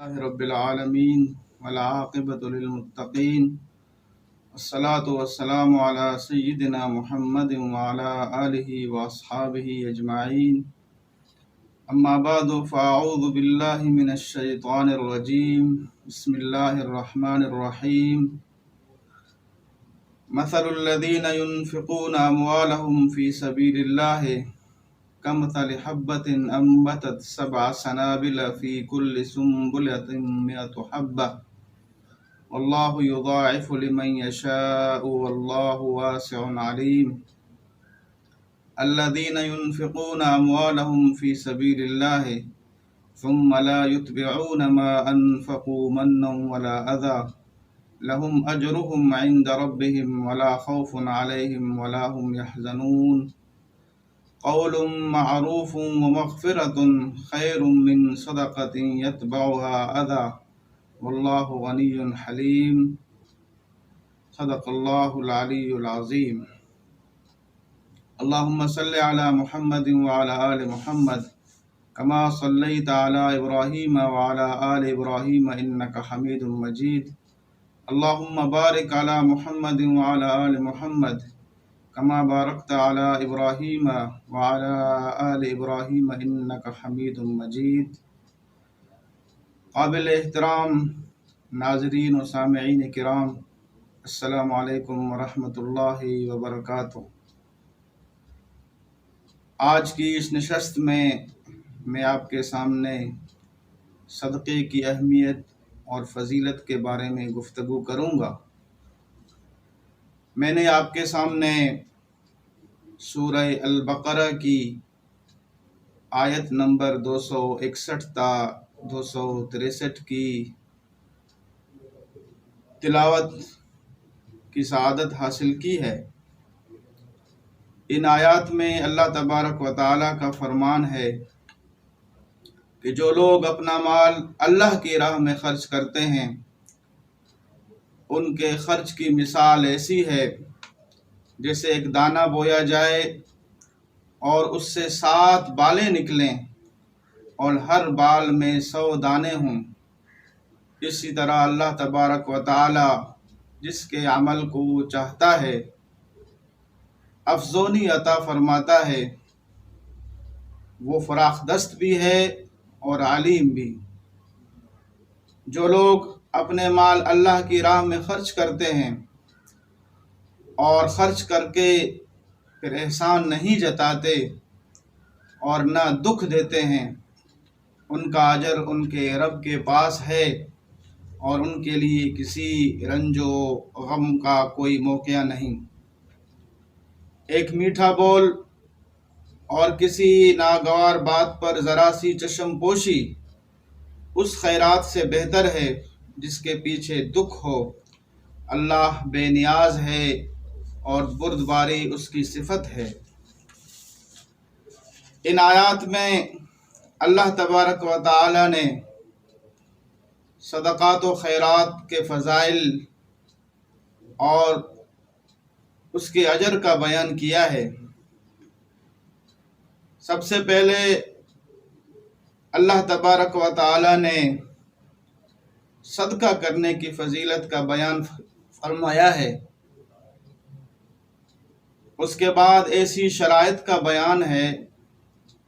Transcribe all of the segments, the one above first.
لله رب العالمين والعاقبة للمتقين والصلاة والسلام على سيدنا محمد وعلى آله وأصحابه أجمعين أما بعد فأعوذ بالله من الشيطان الرجيم بسم الله الرحمن الرحيم مثل الذين ينفقون أموالهم في سبيل الله كمثل حبة أنبتت 7 سنابل في كل سنبلة 100 حبة والله يضاعف لمن يشاء والله واسع عليم الذين ينفقون أموالهم في سبيل الله ثم لا يتبعون ما أنفقوا منا ولا أذى لهم أجرهم عند ربهم ولا خوف عليهم ولا هم يحزنون قول معروف ومغفرة خير من صدقة يتبعها أذى والله غني حليم صدق الله العلي العظيم اللهم صل على محمد وعلى آل محمد كما صليت على إبراهيم وعلى آل إبراهيم إنك حميد مجيد اللهم بارك على محمد وعلى آل محمد كما باركت على إبراهيم وعلى آل إبراهيم إنك حميد مجيد قابل احترام ناظرین و سامعین کرام، السلام علیکم ورحمۃ اللہ وبرکاتہ۔ آج کی اس نشست میں آپ کے سامنے صدقے کی اہمیت اور فضیلت کے بارے میں گفتگو کروں گا۔ میں نے آپ کے سامنے سورہ البقرہ کی آیت نمبر 261 تا 263 کی تلاوت کی سعادت حاصل کی ہے۔ ان آیات میں اللہ تبارک و تعالیٰ کا فرمان ہے کہ جو لوگ اپنا مال اللہ کی راہ میں خرچ کرتے ہیں ان کے خرچ کی مثال ایسی ہے جیسے ایک دانہ بویا جائے اور اس سے 7 بالیں نکلیں اور ہر بال میں 100 دانے ہوں۔ اسی طرح اللہ تبارک و تعالی جس کے عمل کو چاہتا ہے افزونی عطا فرماتا ہے، وہ فراخ دست بھی ہے اور علیم بھی۔ جو لوگ اپنے مال اللہ کی راہ میں خرچ کرتے ہیں اور خرچ کر کے پھر احسان نہیں جتاتے اور نہ دکھ دیتے ہیں، ان کا اجر ان کے رب کے پاس ہے اور ان کے لیے کسی رنج و غم کا کوئی موقع نہیں۔ ایک میٹھا بول اور کسی ناگوار بات پر ذرا سی چشم پوشی اس خیرات سے بہتر ہے جس کے پیچھے دکھ ہو۔ اللہ بے نیاز ہے اور بردباری اس کی صفت ہے۔ ان آیات میں اللہ تبارک و تعالی نے صدقات و خیرات کے فضائل اور اس کے اجر کا بیان کیا ہے۔ سب سے پہلے اللہ تبارک و تعالی نے صدقہ کرنے کی فضیلت کا بیان فرمایا ہے۔ اس کے بعد ایسی شرائط کا بیان ہے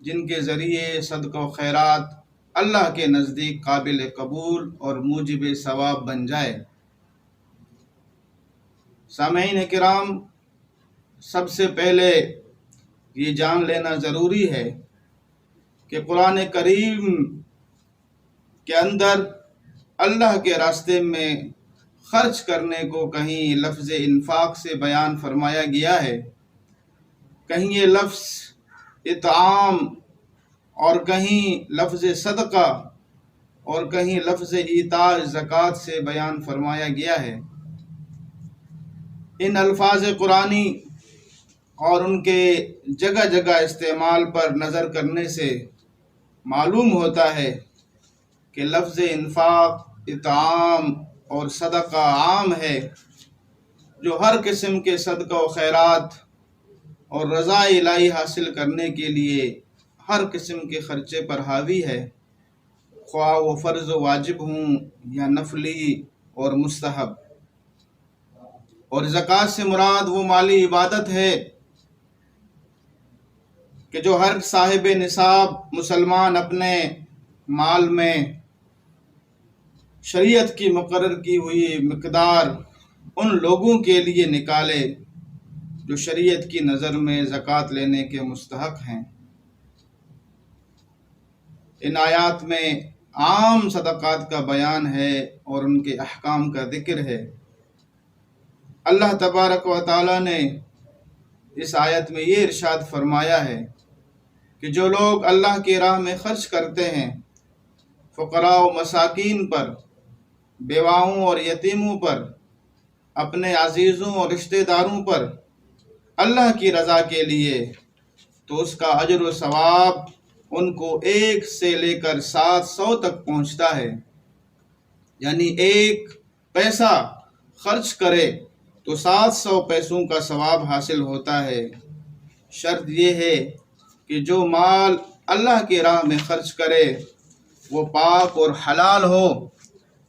جن کے ذریعے صدقہ و خیرات اللہ کے نزدیک قابل قبول اور موجب ثواب بن جائے۔ سامعین کرام، سب سے پہلے یہ جان لینا ضروری ہے کہ قرآن کریم کے اندر اللہ کے راستے میں خرچ کرنے کو کہیں لفظ انفاق سے بیان فرمایا گیا ہے، کہیں یہ لفظ اطعام اور کہیں لفظ صدقہ اور کہیں لفظ ایتاء زکوٰۃ سے بیان فرمایا گیا ہے۔ ان الفاظ قرآنی اور ان کے جگہ جگہ استعمال پر نظر کرنے سے معلوم ہوتا ہے کہ لفظ انفاق، اطعام اور صدقہ عام ہے، جو ہر قسم کے صدقہ و خیرات اور رضا الہی حاصل کرنے کے لیے ہر قسم کے خرچے پر حاوی ہے، خواہ وہ فرض و واجب ہوں یا نفلی اور مستحب۔ اور زکوٰۃ سے مراد وہ مالی عبادت ہے کہ جو ہر صاحب نصاب مسلمان اپنے مال میں شریعت کی مقرر کی ہوئی مقدار ان لوگوں کے لیے نکالے جو شریعت کی نظر میں زکوٰۃ لینے کے مستحق ہیں۔ ان آیات میں عام صدقات کا بیان ہے اور ان کے احکام کا ذکر ہے۔ اللہ تبارک و تعالی نے اس آیت میں یہ ارشاد فرمایا ہے کہ جو لوگ اللہ کی راہ میں خرچ کرتے ہیں فقراء و مساکین پر، بیواؤں اور یتیموں پر، اپنے عزیزوں اور رشتہ داروں پر اللہ کی رضا کے لیے، تو اس کا اجر و ثواب ان کو 1 سے لے کر 700 تک پہنچتا ہے۔ یعنی 1 پیسہ خرچ کرے تو 700 پیسوں کا ثواب حاصل ہوتا ہے۔ شرط یہ ہے کہ جو مال اللہ کی راہ میں خرچ کرے وہ پاک اور حلال ہو،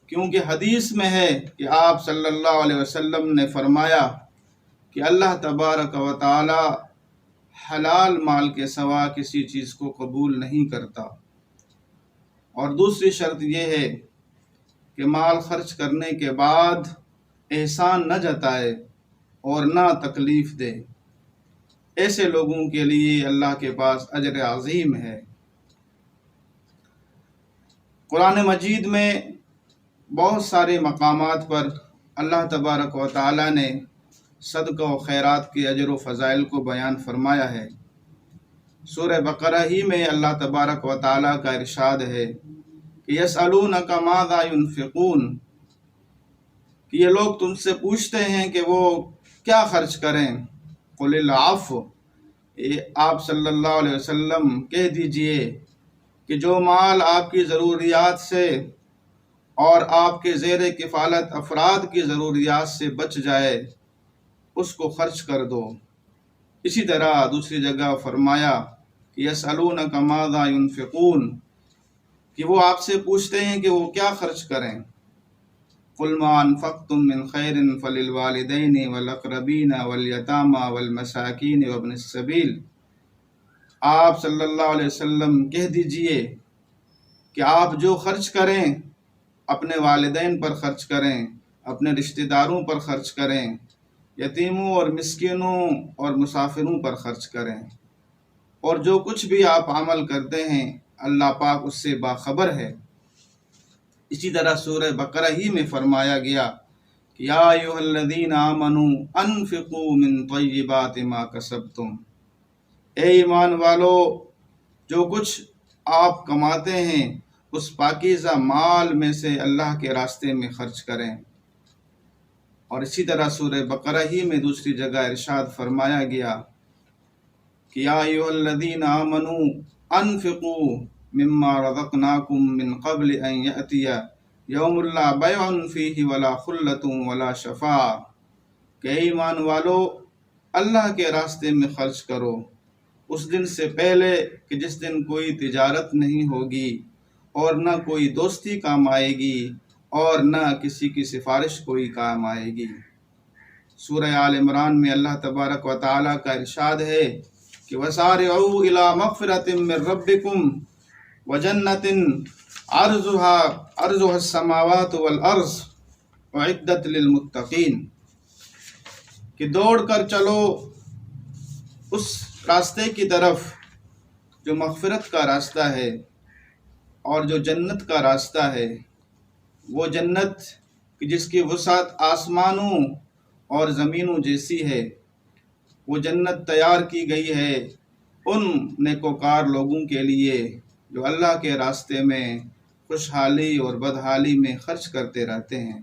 کیونکہ حدیث میں ہے کہ آپ صلی اللہ علیہ وسلم نے فرمایا کہ اللہ تبارک و تعالی حلال مال کے سوا کسی چیز کو قبول نہیں کرتا۔ اور دوسری شرط یہ ہے کہ مال خرچ کرنے کے بعد احسان نہ جتائے اور نہ تکلیف دے۔ ایسے لوگوں کے لیے اللہ کے پاس اجر عظیم ہے۔ قرآن مجید میں بہت سارے مقامات پر اللہ تبارک و تعالی نے صدقہ و خیرات کے اجر و فضائل کو بیان فرمایا ہے۔ سورہ بقرہ ہی میں اللہ تبارک و تعالی کا ارشاد ہے کہ یسألونک ماذا ينفقون، کہ یہ لوگ تم سے پوچھتے ہیں کہ وہ کیا خرچ کریں۔ قل العفو، آپ صلی اللہ علیہ وسلم کہہ دیجئے کہ جو مال آپ کی ضروریات سے اور آپ کے زیر کفالت افراد کی ضروریات سے بچ جائے اس کو خرچ کر دو۔ اسی طرح دوسری جگہ فرمایا کہ یسألونک ماذا ينفقون، کہ وہ آپ سے پوچھتے ہیں کہ وہ کیا خرچ کریں۔ قل ما انفقتم من خیر فللوالدین والاقربین والیتامى والمساکین وابن السبیل، آپ صلی اللہ علیہ وسلم کہہ دیجئے کہ آپ جو خرچ کریں اپنے والدین پر خرچ کریں، اپنے رشتہ داروں پر خرچ کریں، یتیموں اور مسکینوں اور مسافروں پر خرچ کریں، اور جو کچھ بھی آپ عمل کرتے ہیں اللہ پاک اس سے باخبر ہے۔ اسی طرح سورہ بقرہ ہی میں فرمایا گیا کہ یا ایھا الذین آمنوا انفقوا من طیبات ما کسبتم، اے ایمان والو جو کچھ آپ کماتے ہیں اس پاکیزہ مال میں سے اللہ کے راستے میں خرچ کریں۔ اور اسی طرح سورہ بقرہ ہی میں دوسری جگہ ارشاد فرمایا گیا کہ یا ایھا الذین آمنوا انفقوا مما رزقناکم من قبل ان یأتی یوم لا بیع فیہ ولا خلۃ ولا شفاعۃ، کہ اے ایمان والو اللہ کے راستے میں خرچ کرو اس دن سے پہلے کہ جس دن کوئی تجارت نہیں ہوگی اور نہ کوئی دوستی کام آئے گی اور نہ کسی کی سفارش کوئی کام آئے گی۔ سورہ آل عمران میں اللہ تبارک و تعالی کا ارشاد ہے کہ وَسَارِعُوا إِلَىٰ مَغْفِرَةٍ مِّن رَّبِّكُمْ وَجَنَّةٍ عَرْضُهَا السَّمَاوَاتُ وَالْأَرْضُ أُعِدَّتْ لِلْمُتَّقِينَ، کہ دوڑ کر چلو اس راستے کی طرف جو مغفرت کا راستہ ہے اور جو جنت کا راستہ ہے، وہ جنت جس کی وسعت آسمانوں اور زمینوں جیسی ہے، وہ جنت تیار کی گئی ہے ان نیکوکار لوگوں کے لیے جو اللہ کے راستے میں خوشحالی اور بدحالی میں خرچ کرتے رہتے ہیں۔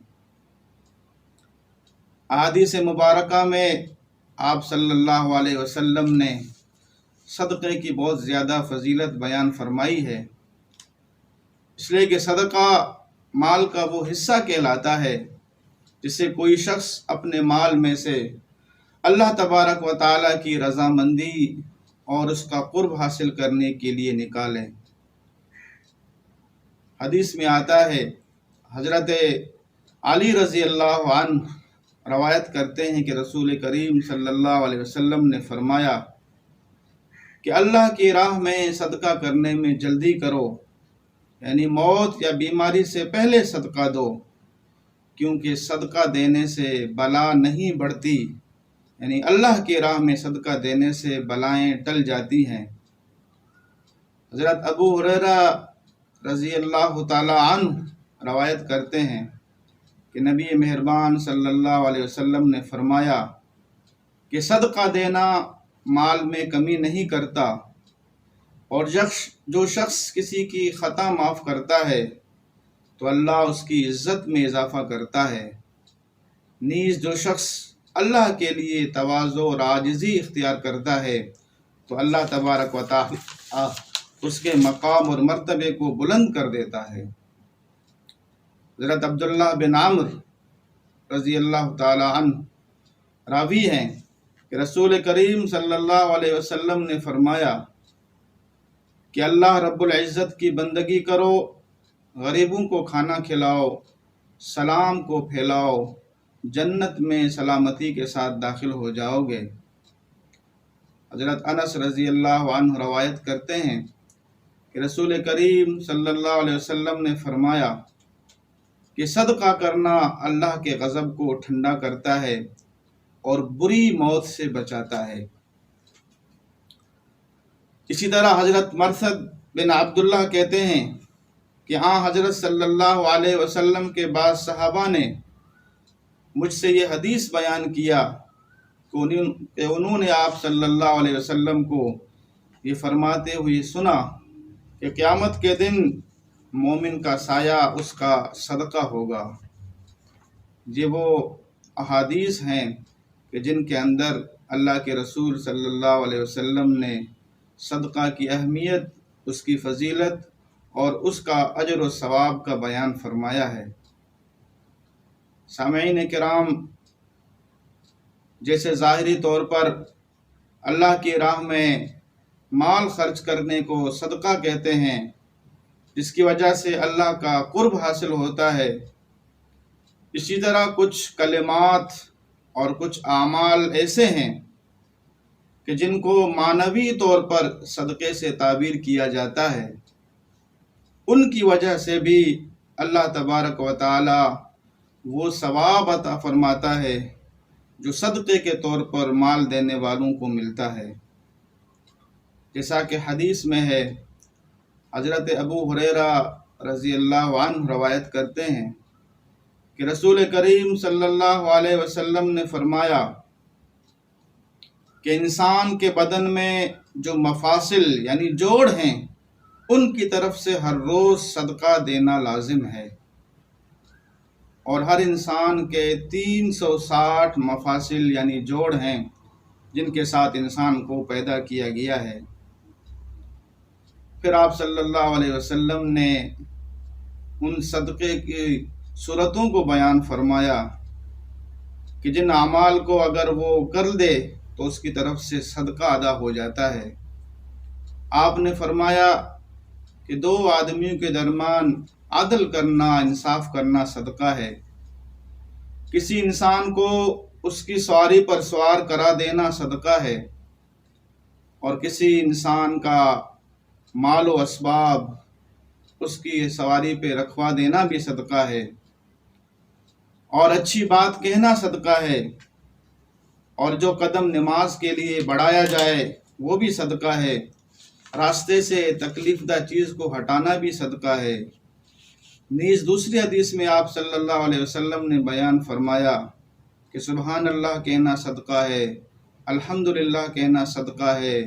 احادیث مبارکہ میں آپ صلی اللہ علیہ وسلم نے صدقے کی بہت زیادہ فضیلت بیان فرمائی ہے، اس لیے کہ صدقہ مال کا وہ حصہ کہلاتا ہے جسے کوئی شخص اپنے مال میں سے اللہ تبارک و تعالیٰ کی رضامندی اور اس کا قرب حاصل کرنے کے لیے نکالے۔ حدیث میں آتا ہے، حضرت علی رضی اللہ عنہ روایت کرتے ہیں کہ رسول کریم صلی اللہ علیہ وسلم نے فرمایا کہ اللہ کی راہ میں صدقہ کرنے میں جلدی کرو، یعنی موت یا بیماری سے پہلے صدقہ دو، کیونکہ صدقہ دینے سے بلا نہیں بڑھتی، یعنی اللہ کی راہ میں صدقہ دینے سے بلائیں ٹل جاتی ہیں۔ حضرت ابو ہریرہ رضی اللہ تعالی عنہ روایت کرتے ہیں کہ نبی مہربان صلی اللہ علیہ وسلم نے فرمایا کہ صدقہ دینا مال میں کمی نہیں کرتا، اور جو شخص کسی کی خطا معاف کرتا ہے تو اللہ اس کی عزت میں اضافہ کرتا ہے، نیز جو شخص اللہ کے لیے تواضع اور عاجزی اختیار کرتا ہے تو اللہ تبارک و تعالی اس کے مقام اور مرتبے کو بلند کر دیتا ہے۔ حضرت عبداللہ بن عمرو رضی اللہ تعالی عنہ راوی ہیں کہ رسول کریم صلی اللہ علیہ وسلم نے فرمایا کہ اللہ رب العزت کی بندگی کرو، غریبوں کو کھانا کھلاؤ، سلام کو پھیلاؤ، جنت میں سلامتی کے ساتھ داخل ہو جاؤ گے۔ حضرت انس رضی اللہ عنہ روایت کرتے ہیں کہ رسول کریم صلی اللہ علیہ وسلم نے فرمایا کہ صدقہ کرنا اللہ کے غضب کو ٹھنڈا کرتا ہے اور بری موت سے بچاتا ہے۔ اسی طرح حضرت مرثد بن عبداللہ کہتے ہیں کہ حضرت صلی اللہ علیہ وسلم کے بعض صحابہ نے مجھ سے یہ حدیث بیان کیا کہ انہوں نے آپ صلی اللہ علیہ وسلم کو یہ فرماتے ہوئے سنا کہ قیامت کے دن مومن کا سایہ اس کا صدقہ ہوگا۔ یہ وہ احادیث ہیں کہ جن کے اندر اللہ کے رسول صلی اللہ علیہ وسلم نے صدقہ کی اہمیت، اس کی فضیلت اور اس کا اجر و ثواب کا بیان فرمایا ہے۔ سامعین کرام، جیسے ظاہری طور پر اللہ کی راہ میں مال خرچ کرنے کو صدقہ کہتے ہیں، جس کی وجہ سے اللہ کا قرب حاصل ہوتا ہے، اسی طرح کچھ کلمات اور کچھ اعمال ایسے ہیں کہ جن کو معنوی طور پر صدقے سے تعبیر کیا جاتا ہے، ان کی وجہ سے بھی اللہ تبارک و تعالی وہ ثواب عطا فرماتا ہے جو صدقے کے طور پر مال دینے والوں کو ملتا ہے۔ جیسا کہ حدیث میں ہے، حضرت ابو ہریرہ رضی اللہ عنہ روایت کرتے ہیں کہ رسول کریم صلی اللہ علیہ وسلم نے فرمایا کہ انسان کے بدن میں جو مفاصل یعنی جوڑ ہیں، ان کی طرف سے ہر روز صدقہ دینا لازم ہے، اور ہر انسان کے 360 مفاصل یعنی جوڑ ہیں جن کے ساتھ انسان کو پیدا کیا گیا ہے۔ پھر آپ صلی اللہ علیہ وسلم نے ان صدقے کی صورتوں کو بیان فرمایا کہ جن اعمال کو اگر وہ کر دے تو اس کی طرف سے صدقہ ادا ہو جاتا ہے۔ آپ نے فرمایا کہ 2 آدمیوں کے درمیان عدل کرنا، انصاف کرنا صدقہ ہے۔ کسی انسان کو اس کی سواری پر سوار کرا دینا صدقہ ہے، اور کسی انسان کا مال و اسباب اس کی سواری پہ رکھوا دینا بھی صدقہ ہے، اور اچھی بات کہنا صدقہ ہے، اور جو قدم نماز کے لیے بڑھایا جائے وہ بھی صدقہ ہے، راستے سے تکلیف دہ چیز کو ہٹانا بھی صدقہ ہے۔ نیز دوسری حدیث میں آپ صلی اللہ علیہ وسلم نے بیان فرمایا کہ سبحان اللہ کہنا صدقہ ہے، الحمدللہ کہنا صدقہ ہے،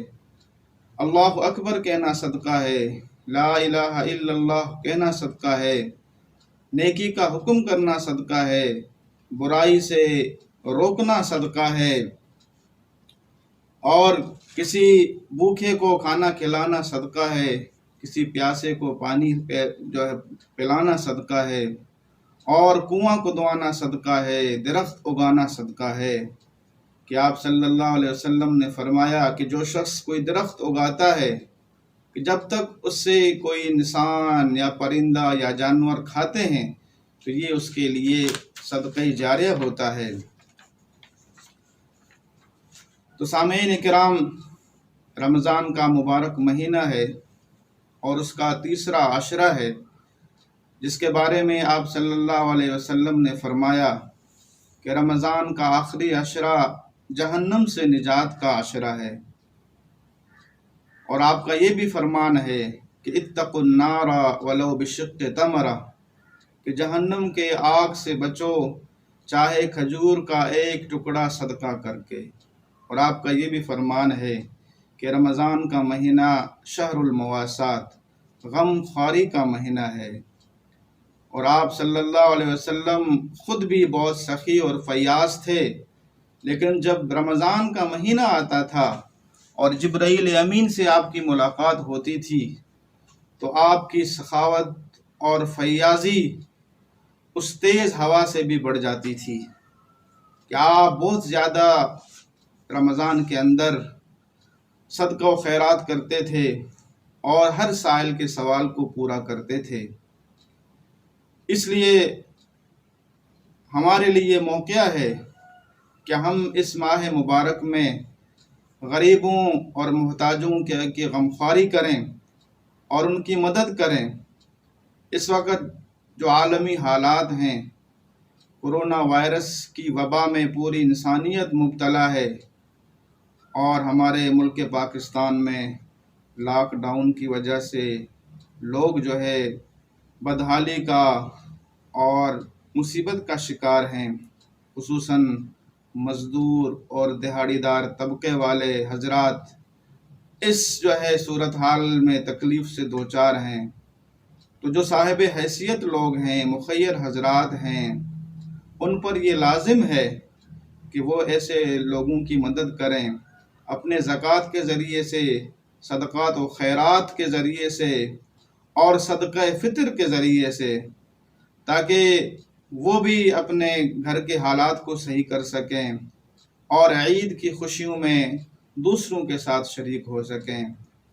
اللہ اکبر کہنا صدقہ ہے، لا الہ الا اللہ کہنا صدقہ ہے، نیکی کا حکم کرنا صدقہ ہے، برائی سے روکنا صدقہ ہے، اور کسی بھوکے کو کھانا کھلانا صدقہ ہے، کسی پیاسے کو پانی پلانا صدقہ ہے، اور کنواں کھدوانا صدقہ ہے، درخت اگانا صدقہ ہے۔ کہ آپ صلی اللہ علیہ وسلم نے فرمایا کہ جو شخص کوئی درخت اگاتا ہے، کہ جب تک اس سے کوئی انسان یا پرندہ یا جانور کھاتے ہیں تو یہ اس کے لیے صدقہ جاریہ ہوتا ہے۔ تو سامعین کرام، رمضان کا مبارک مہینہ ہے اور اس کا تیسرا عشرہ ہے، جس کے بارے میں آپ صلی اللہ علیہ وسلم نے فرمایا کہ رمضان کا آخری عشرہ جہنم سے نجات کا عشرہ ہے، اور آپ کا یہ بھی فرمان ہے کہ اتقوا النار ولو بشق تمرہ، کہ جہنم کے آگ سے بچو چاہے کھجور کا ایک ٹکڑا صدقہ کر کے۔ اور آپ کا یہ بھی فرمان ہے کہ رمضان کا مہینہ شہر المواسات، غم خواری کا مہینہ ہے، اور آپ صلی اللہ علیہ وسلم خود بھی بہت سخی اور فیاض تھے، لیکن جب رمضان کا مہینہ آتا تھا اور جبرائیل امین سے آپ کی ملاقات ہوتی تھی تو آپ کی سخاوت اور فیاضی اس تیز ہوا سے بھی بڑھ جاتی تھی کہ آپ بہت زیادہ رمضان کے اندر صدقہ و خیرات کرتے تھے اور ہر سائل کے سوال کو پورا کرتے تھے۔ اس لیے ہمارے لیے موقع ہے کہ ہم اس ماہ مبارک میں غریبوں اور محتاجوں کی غمخواری کریں اور ان کی مدد کریں۔ اس وقت جو عالمی حالات ہیں، کورونا وائرس کی وبا میں پوری انسانیت مبتلا ہے، اور ہمارے ملک پاکستان میں لاک ڈاؤن کی وجہ سے لوگ جو ہے بدحالی کا اور مصیبت کا شکار ہیں، خصوصاً مزدور اور دہاڑی دار طبقے والے حضرات اس جو ہے صورتحال میں تکلیف سے دوچار ہیں۔ تو جو صاحب حیثیت لوگ ہیں، مخیر حضرات ہیں، ان پر یہ لازم ہے کہ وہ ایسے لوگوں کی مدد کریں اپنے زکوٰۃ کے ذریعے سے، صدقات و خیرات کے ذریعے سے اور صدقہ فطر کے ذریعے سے، تاکہ وہ بھی اپنے گھر کے حالات کو صحیح کر سکیں اور عید کی خوشیوں میں دوسروں کے ساتھ شریک ہو سکیں۔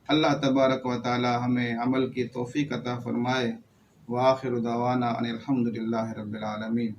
اللہ تبارک و تعالی ہمیں عمل کی توفیق عطا فرمائے۔ وآخر دعوانا ان الحمد للہ رب العالمین۔